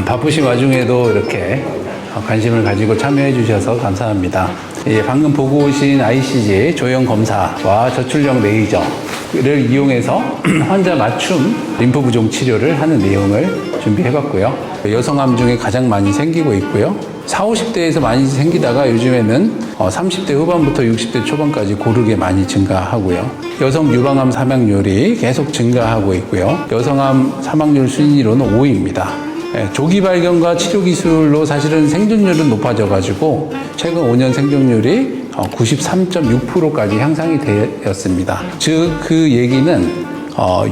바쁘신 와중에도 이렇게 관심을 가지고 참여해 주셔서 감사합니다. 방금 보고 오신 ICG 조형 검사와 저출력 레이저를 이용해서 환자 맞춤 림프 부종 치료를 하는 내용을 준비해 봤고요. 여성암 중에 가장 많이 생기고 있고요. 40, 50대에서 많이 생기다가 요즘에는 30대 후반부터 60대 초반까지 고르게 많이 증가하고요. 여성 유방암 사망률이 계속 증가하고 있고요. 여성암 사망률 순위로는 5위입니다. 조기 발견과 치료 기술로 사실은 생존율은 높아져가지고 최근 5년 생존율이 93.6%까지 향상이 되었습니다. 즉 그 얘기는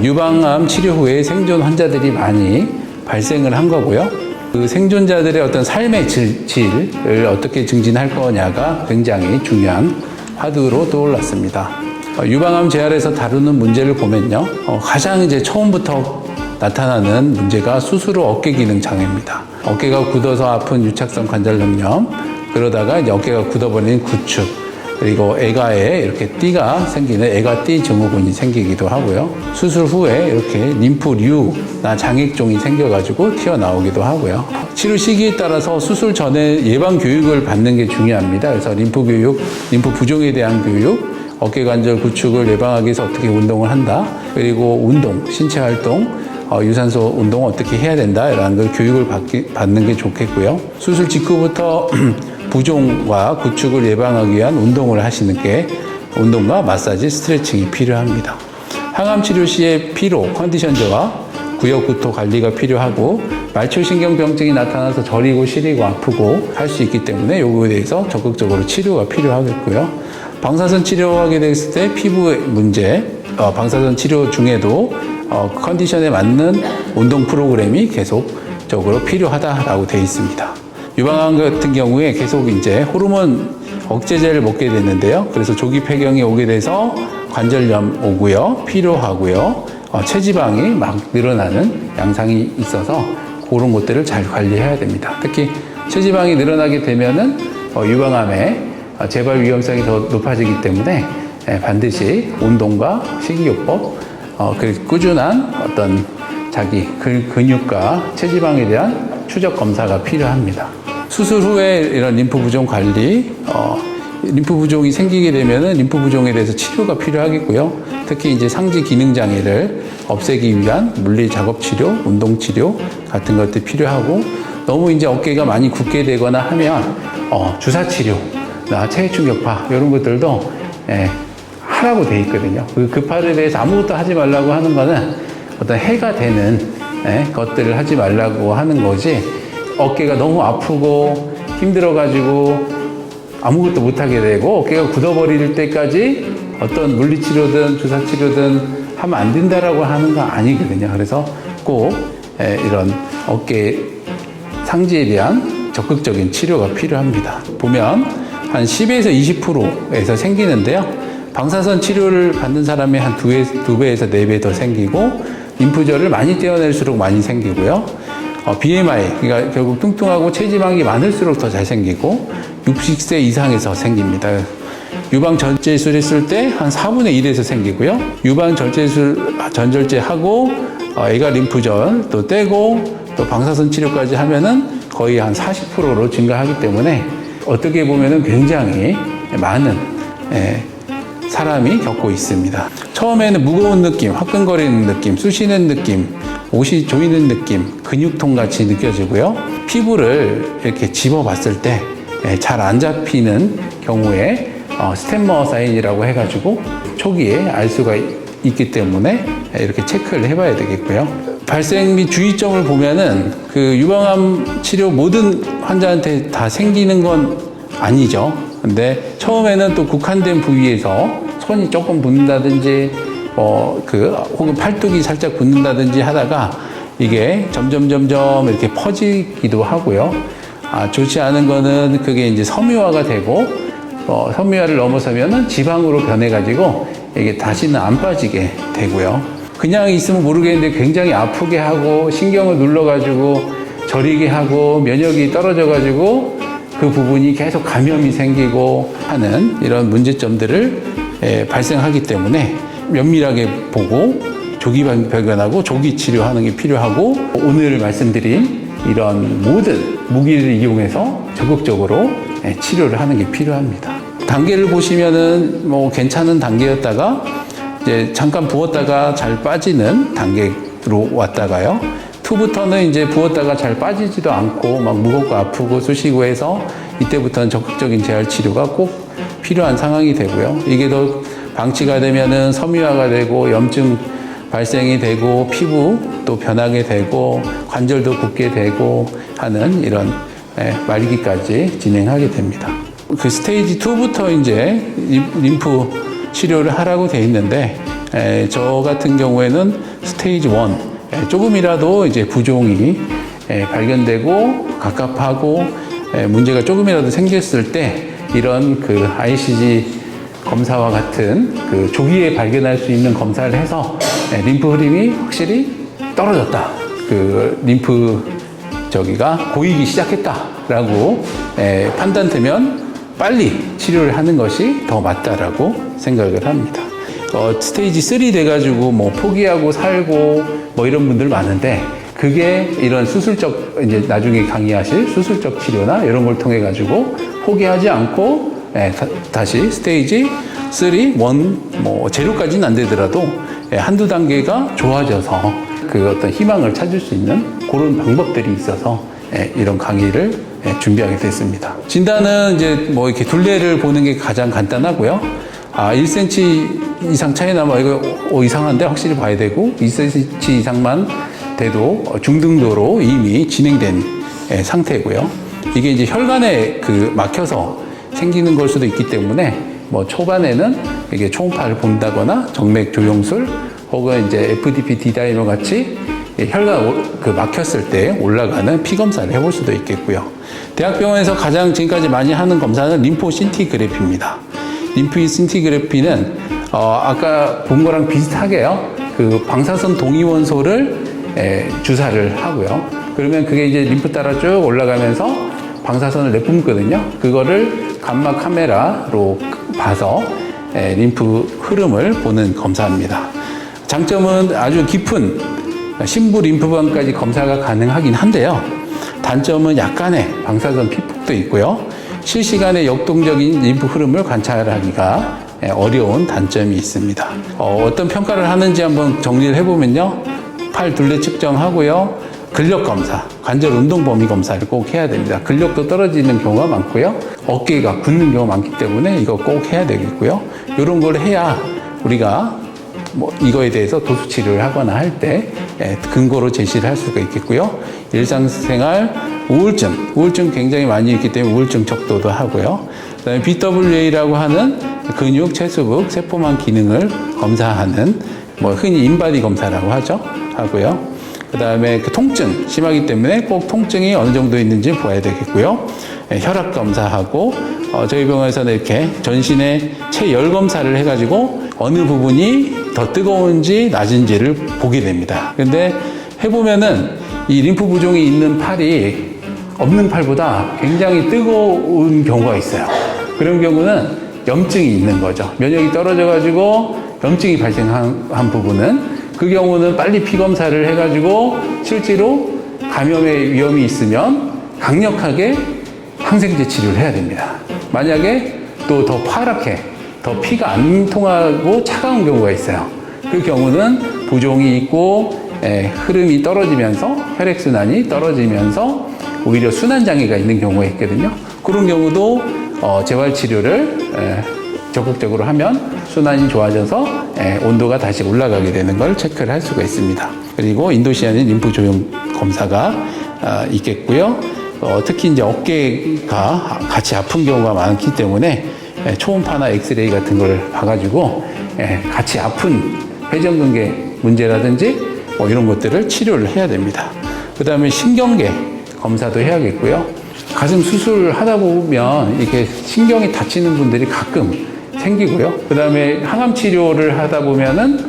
유방암 치료 후에 생존 환자들이 많이 발생을 한 거고요. 그 생존자들의 어떤 삶의 질을 어떻게 증진할 거냐가 굉장히 중요한 화두로 떠올랐습니다. 유방암 재활에서 다루는 문제를 보면요. 가장 이제 처음부터 나타나는 문제가 수술 후 어깨 기능 장애입니다. 어깨가 굳어서 아픈 유착성 관절염, 그러다가 이제 어깨가 굳어버리는 구축, 그리고 애가에 이렇게 띠가 생기는 애가띠 증후군이 생기기도 하고요. 수술 후에 이렇게 림프류나 장액종이 생겨가지고 튀어나오기도 하고요. 치료 시기에 따라서 수술 전에 예방 교육을 받는 게 중요합니다. 그래서 림프 교육, 림프 부종에 대한 교육, 어깨 관절 구축을 예방하기 위해서 어떻게 운동을 한다, 그리고 운동, 신체 활동, 유산소 운동을 어떻게 해야 된다, 이런 걸 교육을 받는 게 좋겠고요. 수술 직후부터 부종과 구축을 예방하기 위한 운동을 하시는 게 운동과 마사지, 스트레칭이 필요합니다. 항암 치료 시에 피로, 컨디션 저하, 구역 구토 관리가 필요하고 말초신경병증이 나타나서 저리고 시리고 아프고 할 수 있기 때문에 요거에 대해서 적극적으로 치료가 필요하겠고요. 방사선 치료하게 됐을 때 피부의 문제, 방사선 치료 중에도 컨디션에 맞는 운동 프로그램이 계속적으로 필요하다라고 되어 있습니다. 유방암 같은 경우에 계속 이제 호르몬 억제제를 먹게 됐는데요. 그래서 조기 폐경이 오게 돼서 관절염 오고요, 피로하고요, 체지방이 막 늘어나는 양상이 있어서 그런 것들을 잘 관리해야 됩니다. 특히 체지방이 늘어나게 되면은 유방암의 재발 위험성이 더 높아지기 때문에 반드시 운동과 식이요법, 그리고 꾸준한 어떤 자기 근육과 체지방에 대한 추적 검사가 필요합니다. 수술 후에 이런 림프 부종 관리, 림프 부종이 생기게 되면은 림프 부종에 대해서 치료가 필요하겠고요. 특히 이제 상지 기능 장애를 없애기 위한 물리 작업 치료, 운동 치료 같은 것들이 필요하고, 너무 이제 어깨가 많이 굳게 되거나 하면 주사 치료나 체외 충격파 이런 것들도 하라고 돼 있거든요. 그 팔에 대해서 아무것도 하지 말라고 하는 거는 어떤 해가 되는 것들을 하지 말라고 하는 거지, 어깨가 너무 아프고 힘들어가지고 아무것도 못하게 되고 어깨가 굳어버릴 때까지 어떤 물리치료든 주사치료든 하면 안 된다라고 하는 거 아니거든요. 그래서 꼭 이런 어깨 상지에 대한 적극적인 치료가 필요합니다. 보면 한 10에서 20%에서 생기는데요. 방사선 치료를 받는 사람이 한 2배에서 4배 더 생기고, 림프절을 많이 떼어낼수록 많이 생기고요. BMI, 그러니까 결국 뚱뚱하고 체지방이 많을수록 더 잘 생기고, 60세 이상에서 생깁니다. 유방 전절제술 했을 때 한 4분의 1에서 생기고요. 유방 전절제 하고 애가 림프절 또 떼고 또 방사선 치료까지 하면은 거의 한 40%로 증가하기 때문에 어떻게 보면은 굉장히 많은 사람이 겪고 있습니다. 처음에는 무거운 느낌, 화끈거리는 느낌, 쑤시는 느낌, 옷이 조이는 느낌, 근육통 같이 느껴지고요. 피부를 이렇게 집어봤을 때 잘 안 잡히는 경우에 스탠머 사인이라고 해가지고 초기에 알 수가 있기 때문에 이렇게 체크를 해봐야 되겠고요. 발생 및 주의점을 보면은 그 유방암 치료 모든 환자한테 다 생기는 건 아니죠. 근데 처음에는 또 국한된 부위에서 손이 조금 붓는다든지 혹은 팔뚝이 살짝 붓는다든지 하다가 이게 점점 이렇게 퍼지기도 하고요. 좋지 않은 거는 그게 이제 섬유화가 되고, 섬유화를 넘어서면은 지방으로 변해가지고 이게 다시는 안 빠지게 되고요. 그냥 있으면 모르겠는데 굉장히 아프게 하고, 신경을 눌러가지고 저리게 하고, 면역이 떨어져가지고 그 부분이 계속 감염이 생기고 하는 이런 문제점들을 발생하기 때문에 면밀하게 보고 조기 발견하고 조기 치료하는 게 필요하고, 오늘 말씀드린 이런 모든 무기를 이용해서 적극적으로 치료를 하는 게 필요합니다. 단계를 보시면은 뭐 괜찮은 단계였다가 이제 잠깐 부었다가 잘 빠지는 단계로 왔다가요. 2부터는 이제 부었다가 잘 빠지지도 않고 막 무겁고 아프고 쑤시고 해서 이때부터는 적극적인 재활 치료가 꼭 필요한 상황이 되고요. 이게 더 방치가 되면은 섬유화가 되고 염증 발생이 되고 피부 또 변하게 되고 관절도 굳게 되고 하는 이런 말기까지 진행하게 됩니다. 그 스테이지 2부터 이제 림프 치료를 하라고 돼 있는데 저 같은 경우에는 스테이지 1 조금이라도 이제 부종이 발견되고 갑갑하고 문제가 조금이라도 생겼을 때 이런 그 ICG 검사와 같은 그 조기에 발견할 수 있는 검사를 해서 림프 흐름이 확실히 떨어졌다. 그 림프 저기가 고이기 시작했다라고 판단되면 빨리 치료를 하는 것이 더 맞다라고 생각을 합니다. 스테이지 3 돼가지고 뭐 포기하고 살고 뭐 이런 분들 많은데 그게 이런 수술적 이제 나중에 강의하실 수술적 치료나 이런 걸 통해 가지고 포기하지 않고 다시 스테이지 3, 1, 뭐 제로까지는 안 되더라도 한두 단계가 좋아져서 그 어떤 희망을 찾을 수 있는 그런 방법들이 있어서 이런 강의를 준비하게 됐습니다. 진단은 이제 뭐 이렇게 둘레를 보는 게 가장 간단하고요. 1cm 이상 차이 나면 이거 이상한데 확실히 봐야 되고 2cm 이상만 돼도 중등도로 이미 진행된 상태고요. 이게 이제 혈관에 그 막혀서 생기는 걸 수도 있기 때문에 뭐 초반에는 이게 초음파를 본다거나 정맥 조영술 혹은 이제 FDP D다이머 같이 혈관 그 막혔을 때 올라가는 피 검사를 해볼 수도 있겠고요. 대학병원에서 가장 지금까지 많이 하는 검사는 림포신티그래피입니다. 림포신티그래피는 아까 본 거랑 비슷하게요. 그 방사선 동위원소를 주사를 하고요. 그러면 그게 이제 림프 따라 쭉 올라가면서 방사선을 내뿜거든요. 그거를 감마 카메라로 봐서 림프 흐름을 보는 검사입니다. 장점은 아주 깊은 심부 림프관까지 검사가 가능하긴 한데요. 단점은 약간의 방사선 피폭도 있고요. 실시간의 역동적인 림프 흐름을 관찰하기가 어려운 단점이 있습니다. 어떤 평가를 하는지 한번 정리를 해보면요. 팔 둘레 측정하고요. 근력 검사, 관절 운동 범위 검사를 꼭 해야 됩니다. 근력도 떨어지는 경우가 많고요. 어깨가 굳는 경우가 많기 때문에 이거 꼭 해야 되겠고요. 이런 걸 해야 우리가 뭐 이거에 대해서 도수 치료를 하거나 할 때 근거로 제시를 할 수가 있겠고요. 일상생활 우울증 굉장히 많이 있기 때문에 우울증 척도도 하고요. 그다음에 BWA라고 하는 근육, 체수북, 세포만 기능을 검사하는 뭐 흔히 인바디 검사라고 하고요. 그 다음에 그 통증 심하기 때문에 꼭 통증이 어느 정도 있는지 봐야 되겠고요. 혈압 검사하고 저희 병원에서는 이렇게 전신의 체열 검사를 해가지고 어느 부분이 더 뜨거운지 낮은지를 보게 됩니다. 근데 해보면은 이 림프 부종이 있는 팔이 없는 팔보다 굉장히 뜨거운 경우가 있어요. 그런 경우는 염증이 있는 거죠. 면역이 떨어져가지고 염증이 발생한 부분은 그 경우는 빨리 피 검사를 해가지고 실제로 감염의 위험이 있으면 강력하게 항생제 치료를 해야 됩니다. 만약에 또 더 파랗게 더 피가 안 통하고 차가운 경우가 있어요. 그 경우는 부종이 있고 흐름이 떨어지면서 혈액순환이 떨어지면서 오히려 순환장애가 있는 경우가 있거든요. 그런 경우도 재활치료를 적극적으로 하면 순환이 좋아져서 온도가 다시 올라가게 되는 걸 체크를 할 수가 있습니다. 그리고 인도시아닌 림프 조형 검사가 있겠고요. 특히 이제 어깨가 같이 아픈 경우가 많기 때문에 초음파나 엑스레이 같은 걸 봐가지고 같이 아픈 회전근개 문제라든지 뭐 이런 것들을 치료를 해야 됩니다. 그 다음에 신경계 검사도 해야겠고요. 가슴 수술하다 보면 이렇게 신경이 다치는 분들이 가끔 생기고요. 그 다음에 항암 치료를 하다 보면은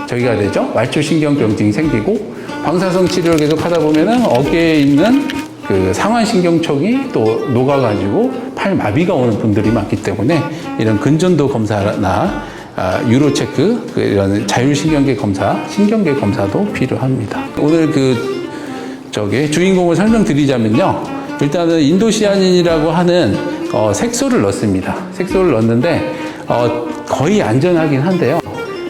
저기가 되죠. 말초신경병증이 생기고 방사선 치료를 계속 하다 보면은 어깨에 있는 그 상완신경총이 또 녹아가지고 팔 마비가 오는 분들이 많기 때문에 이런 근전도 검사나 유로체크 이런 자율신경계 검사, 신경계 검사도 필요합니다. 오늘 그 주인공을 설명드리자면요. 일단은 인도시아닌이라고 하는 색소를 넣습니다. 색소를 넣는데 거의 안전하긴 한데요.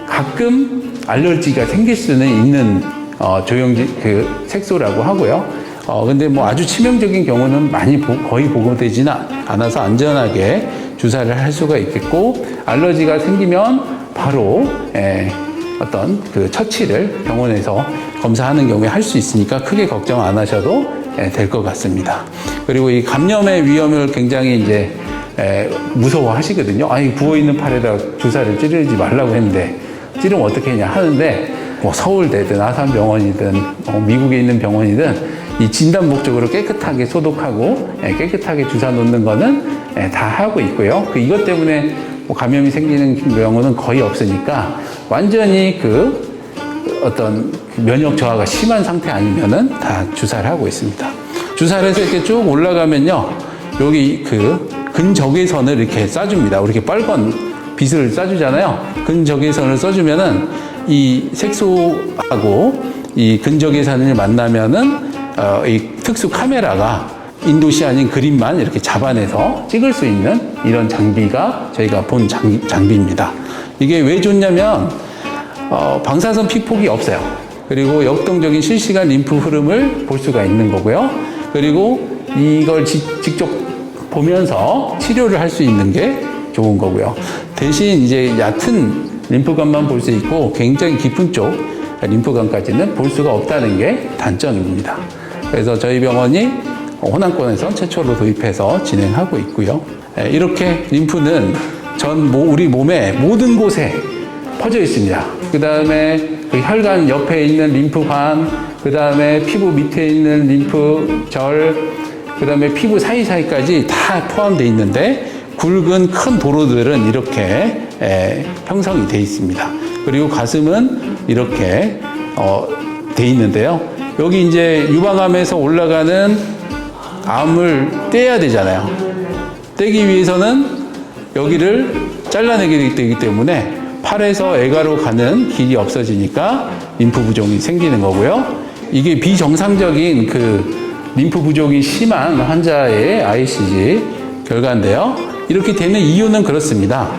가끔 알러지가 생길 수는 있는 색소라고 하고요. 근데 뭐 아주 치명적인 경우는 거의 보고되지는 않아서 안전하게 주사를 할 수가 있겠고, 알러지가 생기면 바로 어떤 처치를 병원에서 검사하는 경우에 할 수 있으니까 크게 걱정 안 하셔도 될 것 같습니다. 그리고 이 감염의 위험을 굉장히 이제 무서워하시거든요. 아니, 부어있는 팔에다 주사를 찌르지 말라고 했는데 찌르면 어떻게 했냐 하는데, 뭐 서울대든 아산병원이든 미국에 있는 병원이든 이 진단 목적으로 깨끗하게 소독하고 깨끗하게 주사 놓는 거는 다 하고 있고요. 이것 때문에 뭐 감염이 생기는 경우는 거의 없으니까 완전히 어떤 면역 저하가 심한 상태 아니면은 다 주사를 하고 있습니다. 주사를 해서 이렇게 쭉 올라가면요, 여기 근적외선을 이렇게 쏴줍니다. 이렇게 빨간 빛을 쏴주잖아요. 근적외선을 쏴주면은 이 색소하고 이 근적외선을 만나면은 이 특수 카메라가 인도시아닌 그림만 이렇게 잡아내서 찍을 수 있는 이런 장비가 저희가 본 장비입니다. 이게 왜 좋냐면 방사선 피폭이 없어요. 그리고 역동적인 실시간 림프 흐름을 볼 수가 있는 거고요. 그리고 이걸 직접 보면서 치료를 할 수 있는 게 좋은 거고요. 대신 이제 얕은 림프관만 볼 수 있고 굉장히 깊은 쪽 림프관까지는 볼 수가 없다는 게 단점입니다. 그래서 저희 병원이 호남권에서 최초로 도입해서 진행하고 있고요. 이렇게 림프는 우리 몸의 모든 곳에 퍼져 있습니다. 그 다음에 혈관 옆에 있는 림프관, 그 다음에 피부 밑에 있는 림프절, 그 다음에 피부 사이사이까지 다 포함되어 있는데, 굵은 큰 도로들은 이렇게 형성이 되어 있습니다. 그리고 가슴은 이렇게 되어 있는데요. 여기 이제 유방암에서 올라가는 암을 떼야 되잖아요. 떼기 위해서는 여기를 잘라내게 되기 때문에 팔에서 애가로 가는 길이 없어지니까 림프 부종이 생기는 거고요. 이게 비정상적인 림프 부종이 심한 환자의 ICG 결과인데요. 이렇게 되는 이유는 그렇습니다.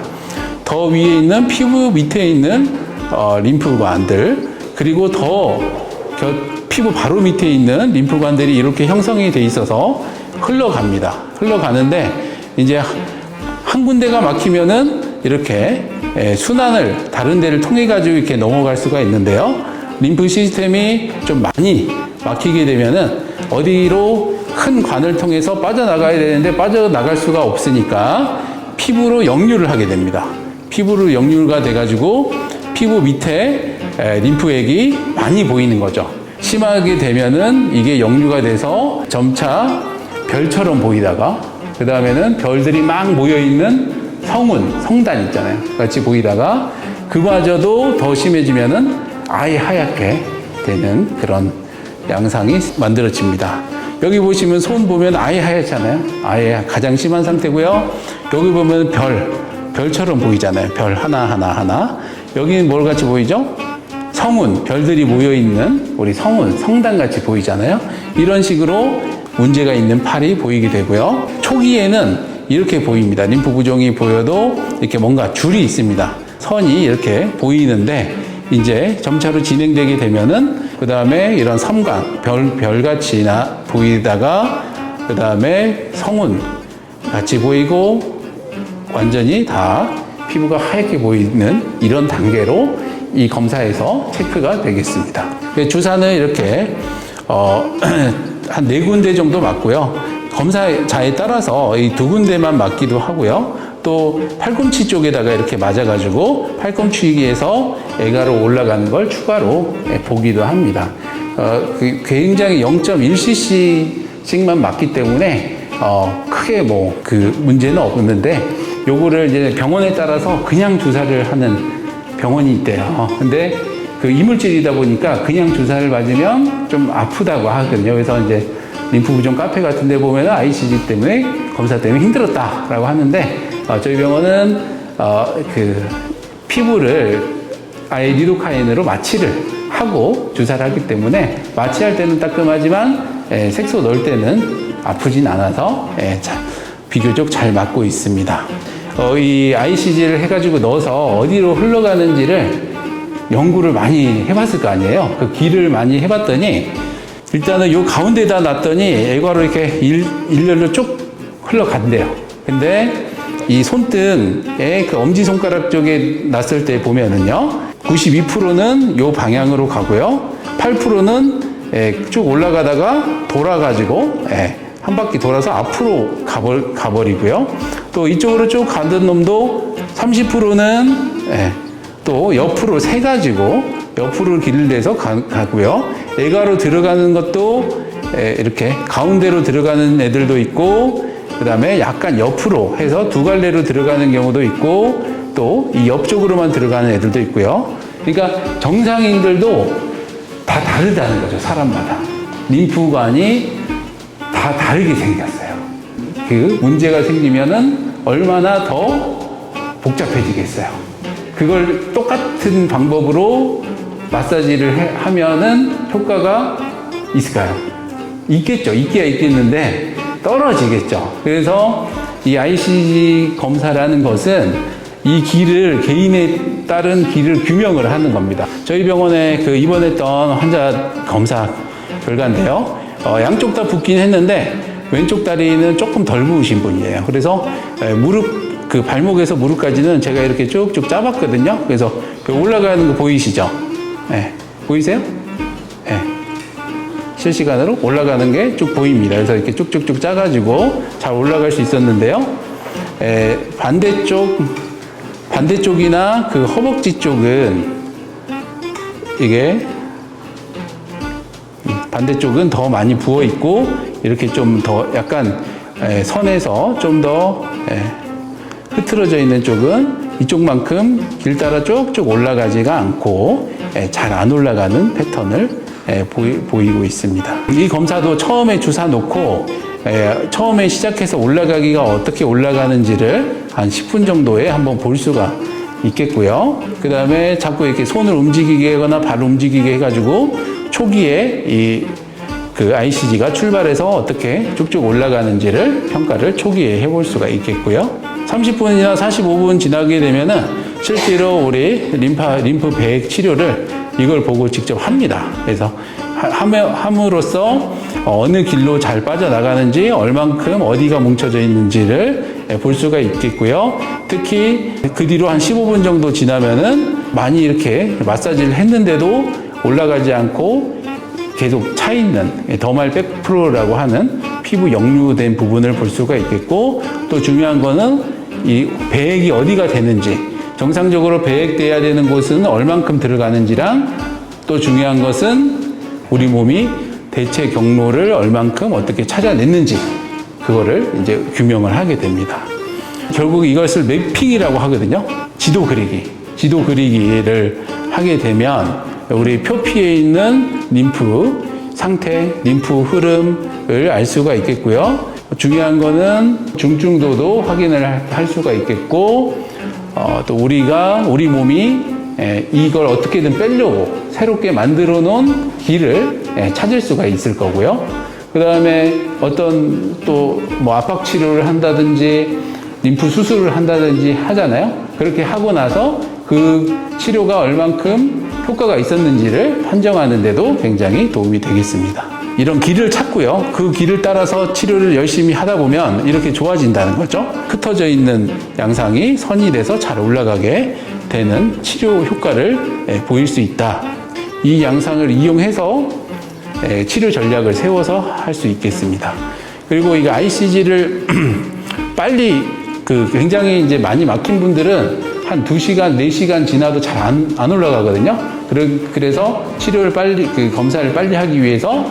더 위에 있는 피부 밑에 있는 림프관들, 그리고 피부 바로 밑에 있는 림프관들이 이렇게 형성이 돼 있어서 흘러갑니다. 흘러가는데 이제 한 군데가 막히면은 이렇게 순환을 다른 데를 통해 가지고 이렇게 넘어갈 수가 있는데요. 림프 시스템이 좀 많이 막히게 되면은 어디로 큰 관을 통해서 빠져나가야 되는데 빠져나갈 수가 없으니까 피부로 역류를 하게 됩니다. 피부로 역류가 돼가지고 피부 밑에 림프액이 많이 보이는 거죠. 심하게 되면은 이게 역류가 돼서 점차 별처럼 보이다가, 그 다음에는 별들이 막 모여있는 성단 있잖아요. 같이 보이다가, 그마저도 더 심해지면은 아예 하얗게 되는 그런 양상이 만들어집니다. 여기 보시면 손 보면 아예 하얗잖아요. 아예 가장 심한 상태고요. 여기 보면 별처럼 보이잖아요. 별 하나. 여기는 뭘 같이 보이죠? 별들이 모여있는 우리 성단 같이 보이잖아요. 이런 식으로 문제가 있는 팔이 보이게 되고요. 초기에는 이렇게 보입니다. 림프 부종이 보여도 이렇게 뭔가 줄이 있습니다. 선이 이렇게 보이는데, 이제 점차로 진행되게 되면은 그 다음에 이런 섬관, 별같이 보이다가 그 다음에 성운 같이 보이고 완전히 다 피부가 하얗게 보이는 이런 단계로 이 검사에서 체크가 되겠습니다. 주사는 이렇게 한 4군데 정도 맞고요. 검사자에 따라서 이 2군데만 맞기도 하고요. 또 팔꿈치 쪽에다가 이렇게 맞아가지고 팔꿈치에서 애가로 올라가는 걸 추가로 보기도 합니다. 굉장히 0.1cc씩만 맞기 때문에 크게 문제는 없는데, 요거를 이제 병원에 따라서 그냥 주사를 하는 병원이 있대요. 근데 이물질이다 보니까 그냥 주사를 맞으면 좀 아프다고 하거든요. 그래서 이제 림프 부종 카페 같은 데 보면 ICG 때문에, 검사 때문에 힘들었다라고 하는데, 저희 병원은 피부를 아예 리도카인으로 마취를 하고 주사를 하기 때문에 마취할 때는 따끔하지만 색소 넣을 때는 아프진 않아서 비교적 잘 맞고 있습니다. 이 ICG를 해가지고 넣어서 어디로 흘러가는지를 연구를 많이 해봤을 거 아니에요. 그 길을 많이 해봤더니 일단은 요 가운데다 놨더니 애과로 이렇게 일렬로 쭉 흘러간대요. 근데 이 손등에 그 엄지손가락 쪽에 놨을 때 보면은요, 92%는 요 방향으로 가고요, 8%는 쭉 올라가다가 돌아가지고 한 바퀴 돌아서 앞으로 가버리고요. 또 이쪽으로 쭉 가던 놈도 30%는 또 옆으로 세가지고 옆으로 길을 내서 가고요. 애가로 들어가는 것도 이렇게 가운데로 들어가는 애들도 있고, 그 다음에 약간 옆으로 해서 두 갈래로 들어가는 경우도 있고, 또 이 옆쪽으로만 들어가는 애들도 있고요. 그러니까 정상인들도 다 다르다는 거죠, 사람마다. 림프관이 다 다르게 생겼어요. 그 문제가 생기면은 얼마나 더 복잡해지겠어요. 그걸 똑같은 방법으로 마사지를 하면은 효과가 있을까요? 있겠죠. 있기야 있겠는데 떨어지겠죠. 그래서 이 ICG 검사라는 것은 이 길을, 개인에 따른 길을 규명을 하는 겁니다. 저희 병원에 그 입원했던 환자 검사 결과인데요. 양쪽 다 붓긴 했는데 왼쪽 다리는 조금 덜 부으신 분이에요. 그래서 무릎, 그 발목에서 무릎까지는 제가 이렇게 쭉쭉 짜봤거든요. 그래서 올라가는 거 보이시죠? 보이세요? 실시간으로 올라가는 게 쭉 보입니다. 그래서 이렇게 쭉쭉쭉 짜가지고 잘 올라갈 수 있었는데요. 반대쪽이나 그 허벅지 쪽은 이게 반대쪽은 더 많이 부어 있고, 이렇게 좀 더 약간 선에서 좀 더 흐트러져 있는 쪽은 이쪽만큼 길 따라 쭉쭉 올라가지가 않고 잘 안 올라가는 패턴을 보이고 있습니다. 이 검사도 처음에 주사 놓고 처음에 시작해서 올라가기가 어떻게 올라가는지를 한 10분 정도에 한번 볼 수가 있겠고요. 그 다음에 자꾸 이렇게 손을 움직이게 하거나 발을 움직이게 해가지고 초기에 그 ICG가 출발해서 어떻게 쭉쭉 올라가는지를 평가를 초기에 해볼 수가 있겠고요. 30분이나 45분 지나게 되면은 실제로 우리 림프 배액 치료를 이걸 보고 직접 합니다. 그래서 함으로써 어느 길로 잘 빠져나가는지, 얼만큼 어디가 뭉쳐져 있는지를 볼 수가 있겠고요. 특히 그 뒤로 한 15분 정도 지나면은 많이 이렇게 마사지를 했는데도 올라가지 않고 계속 차 있는 더말 백프로라고 하는 피부 역류된 부분을 볼 수가 있겠고, 또 중요한 거는 이 배액이 어디가 되는지, 정상적으로 배액돼야 되는 곳은 얼만큼 들어가는지랑, 또 중요한 것은 우리 몸이 대체 경로를 얼만큼 어떻게 찾아냈는지, 그거를 이제 규명을 하게 됩니다. 결국 이것을 매핑이라고 하거든요. 지도 그리기를 하게 되면 우리 표피에 있는 림프 상태, 림프 흐름을 알 수가 있겠고요. 중요한 거는 중증도도 확인을 할 수가 있겠고, 또 우리 몸이 이걸 어떻게든 빼려고 새롭게 만들어 놓은 길을 찾을 수가 있을 거고요. 그 다음에 어떤 또 뭐 압박 치료를 한다든지 림프 수술을 한다든지 하잖아요. 그렇게 하고 나서 그 치료가 얼만큼 효과가 있었는지를 판정하는 데도 굉장히 도움이 되겠습니다. 이런 길을 찾고요. 그 길을 따라서 치료를 열심히 하다 보면 이렇게 좋아진다는 거죠. 흩어져 있는 양상이 선이 돼서 잘 올라가게 되는 치료 효과를 보일 수 있다. 이 양상을 이용해서 치료 전략을 세워서 할 수 있겠습니다. 그리고 이거 ICG를 빨리 굉장히 이제 많이 막힌 분들은 한 2시간, 4시간 지나도 잘 안 올라가거든요. 그래서 치료를 검사를 빨리 하기 위해서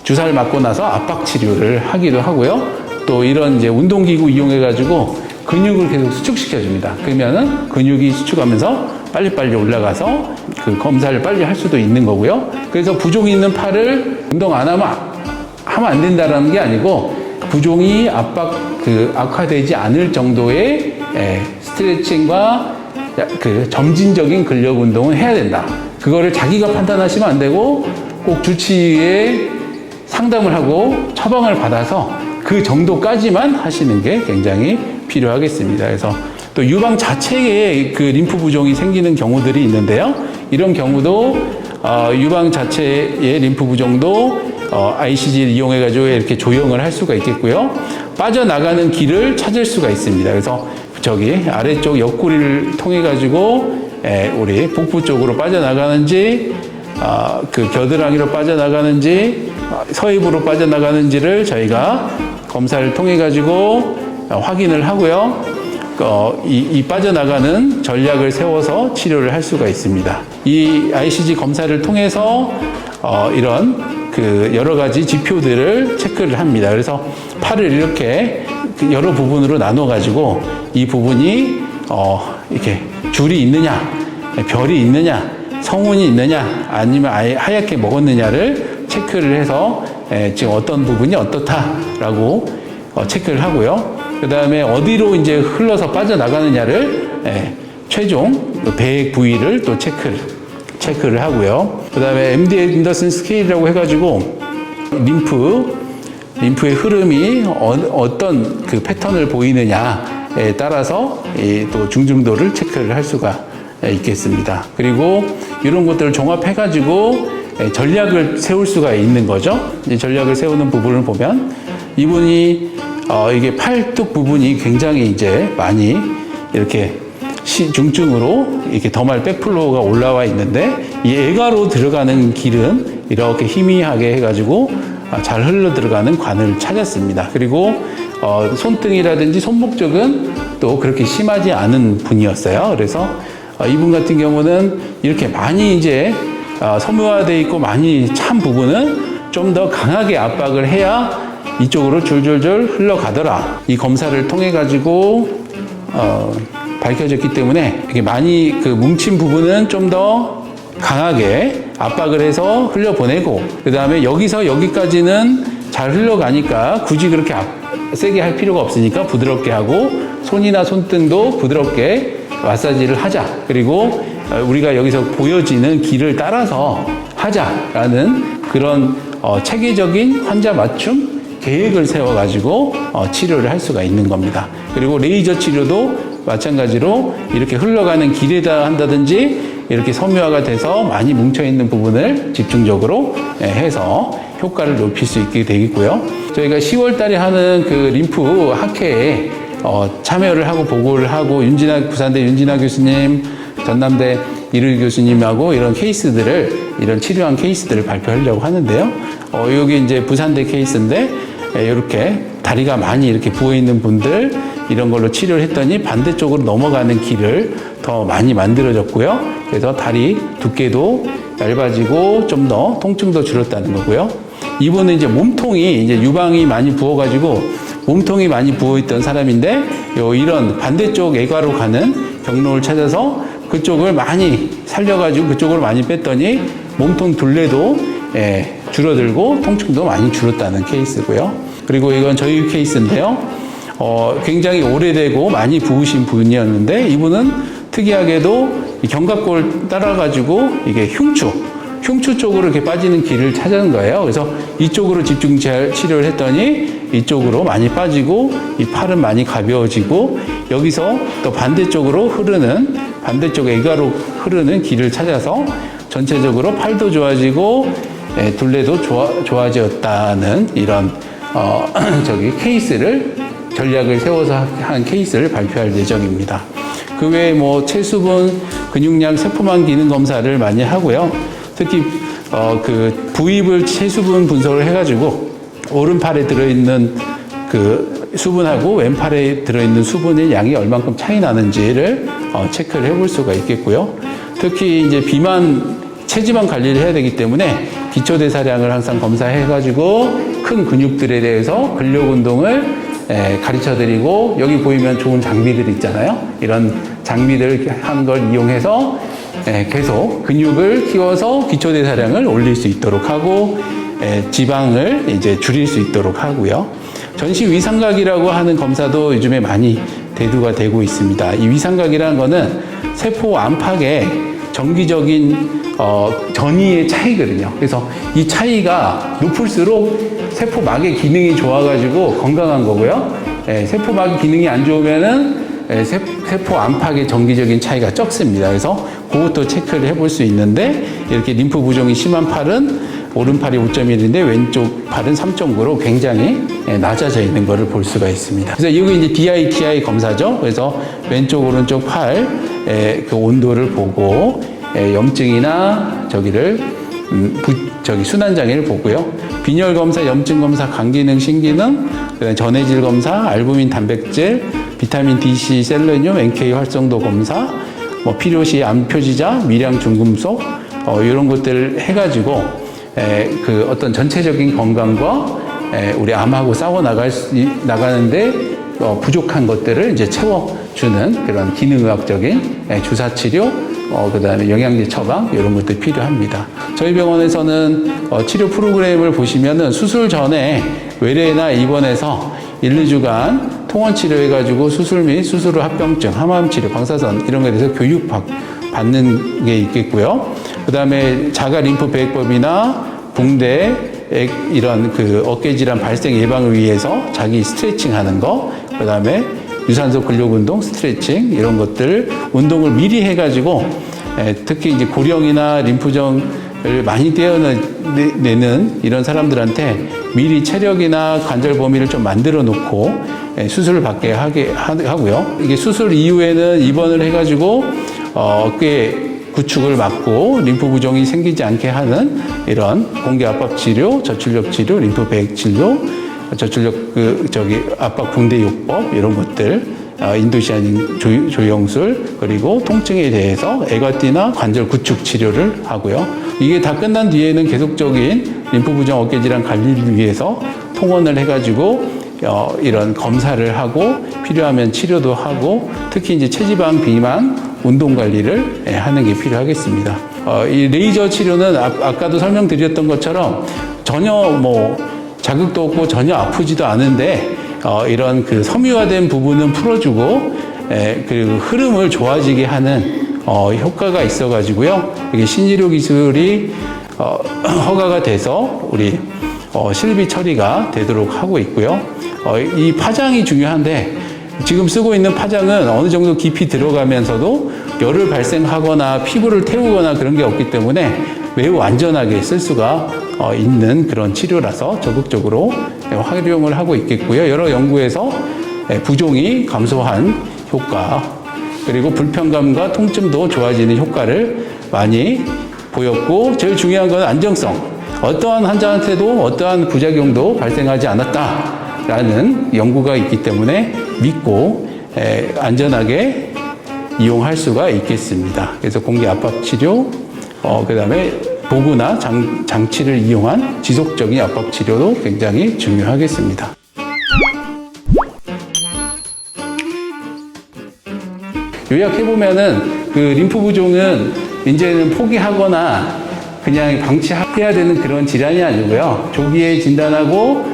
주사를 맞고 나서 압박 치료를 하기도 하고요. 또 이런 이제 운동기구 이용해가지고 근육을 계속 수축시켜 줍니다. 그러면은 근육이 수축하면서 빨리빨리 올라가서 그 검사를 빨리 할 수도 있는 거고요. 그래서 부종이 있는 팔을 운동 안 하면 안 된다는 게 아니고, 부종이 악화되지 않을 정도의 스트레칭과 그 점진적인 근력 운동을 해야 된다. 그거를 자기가 판단하시면 안 되고 꼭 주치의에 상담을 하고 처방을 받아서 그 정도까지만 하시는 게 굉장히 필요하겠습니다. 그래서 또 유방 자체에 그 림프 부종이 생기는 경우들이 있는데요. 이런 경우도 유방 자체의 림프 부종도 ICG를 이용해가지고 이렇게 조영을 할 수가 있겠고요. 빠져나가는 길을 찾을 수가 있습니다. 그래서 저기 아래쪽 옆구리를 통해가지고 우리 복부 쪽으로 빠져나가는지, 그 겨드랑이로 빠져나가는지, 서입으로 빠져나가는지를 저희가 검사를 통해가지고 확인을 하고요. 이 빠져나가는 전략을 세워서 치료를 할 수가 있습니다. 이 ICG 검사를 통해서 이런 그 여러 가지 지표들을 체크를 합니다. 그래서 팔을 이렇게 여러 부분으로 나눠 가지고 이 부분이 이렇게 줄이 있느냐, 별이 있느냐, 성운이 있느냐, 아니면 아예 하얗게 먹었느냐를 체크를 해서 지금 어떤 부분이 어떻다라고 체크를 하고요. 그 다음에 어디로 이제 흘러서 빠져나가느냐를 최종 배액 부위를 또 체크를 하고요. 그 다음에 MD 앤더슨 스케일이라고 해가지고 림프의 흐름이 어떤 그 패턴을 보이느냐에 따라서 또 중증도를 체크를 할 수가 있겠습니다. 그리고 이런 것들을 종합해가지고 전략을 세울 수가 있는 거죠. 이 전략을 세우는 부분을 보면 이분이 이게 팔뚝 부분이 굉장히 이제 많이 이렇게 중증으로 이렇게 더말 백플로우가 올라와 있는데 이 애가로 들어가는 길은 이렇게 희미하게 해가지고 잘 흘러 들어가는 관을 찾았습니다. 그리고 손등이라든지 손목 쪽은 또 그렇게 심하지 않은 분이었어요. 그래서 이분 같은 경우는 이렇게 많이 이제 섬유화되어 있고 많이 찬 부분은 좀 더 강하게 압박을 해야 이쪽으로 줄줄줄 흘러가더라. 이 검사를 통해 가지고 밝혀졌기 때문에 이렇게 많이 그 뭉친 부분은 좀 더 강하게 압박을 해서 흘려보내고, 그 다음에 여기서 여기까지는 잘 흘러가니까 굳이 그렇게 세게 할 필요가 없으니까 부드럽게 하고, 손이나 손등도 부드럽게 마사지를 하자. 그리고 우리가 여기서 보여지는 길을 따라서 하자라는 그런 체계적인 환자 맞춤 계획을 세워가지고 치료를 할 수가 있는 겁니다. 그리고 레이저 치료도 마찬가지로 이렇게 흘러가는 길에다 한다든지 이렇게 섬유화가 돼서 많이 뭉쳐있는 부분을 집중적으로 해서 효과를 높일 수 있게 되겠고요. 저희가 10월 달에 하는 그 림프 학회에 참여를 하고 보고를 하고 부산대 윤진아 교수님, 전남대 이르기 교수님하고 이런 치료한 케이스들을 발표하려고 하는데요. 여기 이제 부산대 케이스인데 이렇게 다리가 많이 이렇게 부어있는 분들 이런 걸로 치료를 했더니 반대쪽으로 넘어가는 길을 더 많이 만들어졌고요. 그래서 다리 두께도 얇아지고 좀 더 통증도 줄었다는 거고요. 이분은 이제 몸통이 이제 유방이 많이 부어가지고 몸통이 많이 부어있던 사람인데 이런 반대쪽 애가로 가는 경로를 찾아서 그쪽을 많이 살려가지고 그쪽으로 많이 뺐더니 몸통 둘레도 줄어들고 통증도 많이 줄었다는 케이스고요. 그리고 이건 저희 케이스인데요. 굉장히 오래되고 많이 부으신 분이었는데 이분은 특이하게도 견갑골 따라가지고 이게 흉추 쪽으로 이렇게 빠지는 길을 찾은 거예요. 그래서 이쪽으로 집중 치료를 했더니 이쪽으로 많이 빠지고 이 팔은 많이 가벼워지고 여기서 또 반대쪽으로 반대쪽 애가로 흐르는 길을 찾아서 전체적으로 팔도 좋아지고 둘레도 좋아졌다는 이런 전략을 세워서 한 케이스를 발표할 예정입니다. 그 외에 체수분, 근육량, 세포만 기능 검사를 많이 하고요. 특히 그 부위별 체수분 분석을 해가지고 오른팔에 들어있는 그 수분하고 왼팔에 들어있는 수분의 양이 얼만큼 차이 나는지를 체크를 해볼 수가 있겠고요. 특히 이제 체지방 관리를 해야 되기 때문에 기초대사량을 항상 검사해가지고 큰 근육들에 대해서 근력 운동을 가르쳐드리고, 여기 보이면 좋은 장비들 있잖아요. 이런 장비들 한 걸 이용해서 계속 근육을 키워서 기초대사량을 올릴 수 있도록 하고 지방을 이제 줄일 수 있도록 하고요. 전시 위상각이라고 하는 검사도 요즘에 많이 대두가 되고 있습니다. 이 위상각이라는 거는 세포 안팎에 정기적인 전이의 차이거든요. 그래서 이 차이가 높을수록 세포막의 기능이 좋아가지고 건강한 거고요. 세포막의 기능이 안 좋으면은 세포 안팎의 정기적인 차이가 적습니다. 그래서 그것도 체크를 해볼 수 있는데, 이렇게 림프 부종이 심한 팔은 오른팔이 5.1인데 왼쪽 팔은 3.9로 굉장히 낮아져 있는 것을 볼 수가 있습니다. 그래서 이게 이제 DITI 검사죠. 그래서 왼쪽 오른쪽 팔 그 온도를 보고 염증이나 순환장애를 보고요. 빈혈 검사, 염증 검사, 간기능, 신기능, 그다음에 전해질 검사, 알부민, 단백질, 비타민 D, C, 셀레늄, NK 활성도 검사, 필요시 암 표지자, 미량 중금속 이런 것들을 해가지고 그 어떤 전체적인 건강과 우리 암하고 싸워 나가는데 부족한 것들을 이제 채워주는 그런 기능의학적인 주사 치료, 그다음에 영양제 처방 이런 것들이 필요합니다. 저희 병원에서는 치료 프로그램을 보시면은 수술 전에 외래나 입원해서 1, 2주간 통원 치료해가지고 수술 및 수술 후 합병증, 항암 치료, 방사선 이런 것에 대해서 교육 받는 게 있겠고요. 그다음에 자가 림프 배액법이나 붕대, 이런 그 어깨 질환 발생 예방을 위해서 자기 스트레칭 하는 거, 그다음에 유산소 근력 운동, 스트레칭 이런 것들 운동을 미리 해가지고 특히 이제 고령이나 림프종을 많이 떼어내는 이런 사람들한테 미리 체력이나 관절 범위를 좀 만들어 놓고 수술을 받게 하고요. 이게 수술 이후에는 입원을 해가지고 어깨 구축을 막고 림프 부종이 생기지 않게 하는 이런 공기 압박 치료, 저출력 치료, 림프 배액 치료, 저출력 압박 붕대 요법 이런 것들, 인도시아닌 조영술, 그리고 통증에 대해서 에가띠나 관절 구축 치료를 하고요. 이게 다 끝난 뒤에는 계속적인 림프 부종 어깨 질환 관리를 위해서 통원을 해가지고 이런 검사를 하고 필요하면 치료도 하고, 특히 이제 체지방 비만 운동 관리를 하는 게 필요하겠습니다. 이 레이저 치료는 아까도 설명드렸던 것처럼 전혀 자극도 없고 전혀 아프지도 않은데 이런 그 섬유화된 부분은 풀어주고 그리고 흐름을 좋아지게 하는 효과가 있어가지고요. 이게 신지료 기술이 허가가 돼서 우리 실비 처리가 되도록 하고 있고요. 이 파장이 중요한데, 지금 쓰고 있는 파장은 어느 정도 깊이 들어가면서도 열을 발생하거나 피부를 태우거나 그런 게 없기 때문에 매우 안전하게 쓸 수가 있는 그런 치료라서 적극적으로 활용을 하고 있겠고요. 여러 연구에서 부종이 감소한 효과, 그리고 불편감과 통증도 좋아지는 효과를 많이 보였고, 제일 중요한 건 안정성. 어떠한 환자한테도 어떠한 부작용도 발생하지 않았다라는 연구가 있기 때문에 믿고 안전하게 이용할 수가 있겠습니다. 그래서 공기 압박 치료, 그다음에 도구나 장치를 이용한 지속적인 압박 치료도 굉장히 중요하겠습니다. 요약해보면은 그 림프 부종은 이제는 포기하거나 그냥 방치해야 되는 그런 질환이 아니고요. 조기에 진단하고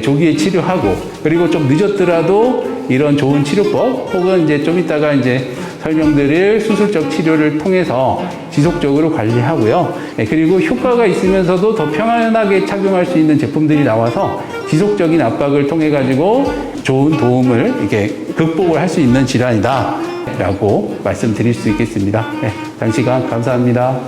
조기에 치료하고, 그리고 좀 늦었더라도 이런 좋은 치료법 혹은 이제 좀 이따가 이제 설명드릴 수술적 치료를 통해서 지속적으로 관리하고요. 그리고 효과가 있으면서도 더 편안하게 착용할 수 있는 제품들이 나와서 지속적인 압박을 통해 가지고 좋은 도움을 이렇게 극복을 할 수 있는 질환이다 라고 말씀드릴 수 있겠습니다. 장시간 감사합니다.